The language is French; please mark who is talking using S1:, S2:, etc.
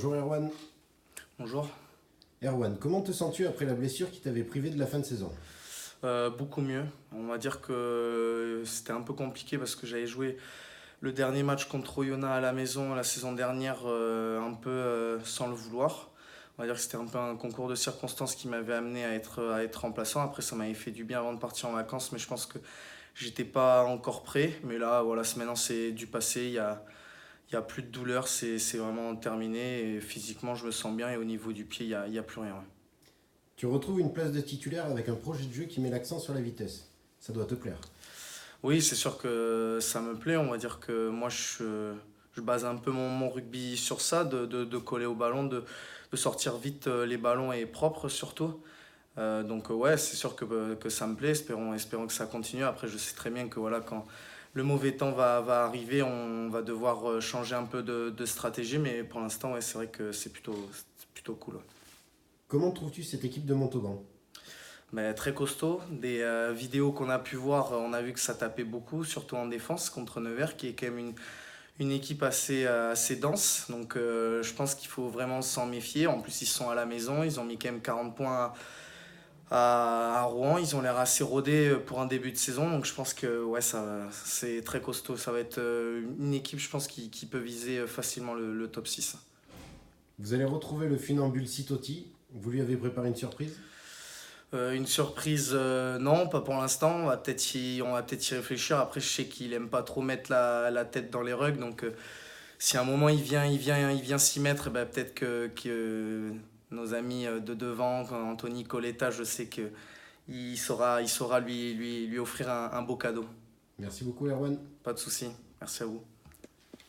S1: Bonjour Erwan.
S2: Bonjour.
S1: Erwan, comment te sens-tu après la blessure qui t'avait privé de la fin de saison?
S2: Beaucoup mieux. On va dire que c'était un peu compliqué parce que j'avais joué le dernier match contre Oyonnax à la maison la saison dernière un peu sans le vouloir. On va dire que c'était un peu un concours de circonstances qui m'avait amené à être remplaçant. Après, ça m'avait fait du bien avant de partir en vacances, mais je pense que j'étais pas encore prêt. Mais là, voilà, maintenant c'est du passé. Il y a plus de douleur, c'est vraiment terminé. Et physiquement, je me sens bien et au niveau du pied, il y a plus rien. Ouais.
S1: Tu retrouves une place de titulaire avec un projet de jeu qui met l'accent sur la vitesse. Ça doit te plaire.
S2: Oui, c'est sûr que ça me plaît. On va dire que moi, je base un peu mon rugby sur ça, de coller au ballon, de sortir vite les ballons et propres surtout. Donc ouais, c'est sûr que ça me plaît. Espérons que ça continue. Après, je sais très bien que voilà, quand le mauvais temps va arriver, on va devoir changer un peu de stratégie. Mais pour l'instant, ouais, c'est vrai que c'est plutôt cool. Ouais.
S1: Comment trouves-tu cette équipe de Montauban?
S2: Mais très costaud. Des vidéos qu'on a pu voir, on a vu que ça tapait beaucoup, surtout en défense contre Nevers, qui est quand même une équipe assez dense. Donc je pense qu'il faut vraiment s'en méfier. En plus, ils sont à la maison. Ils ont mis quand même 40 points à Rouen. Ils ont l'air assez rodés pour un début de saison. Donc je pense que ouais, c'est très costaud. Ça va être une équipe, je pense, qui peut viser facilement le top 6.
S1: Vous allez retrouver le funambule Sitotti. Vous lui avez préparé une surprise?
S2: Une surprise, non, pas pour l'instant. On va peut-être y réfléchir. Après, je sais qu'il aime pas trop mettre la tête dans les rugs. Donc, si à un moment il vient s'y mettre, eh ben, peut-être que nos amis de devant, Anthony Coletta, je sais que il saura lui offrir un beau cadeau.
S1: Merci beaucoup Erwan.
S2: Pas de souci. Merci à vous.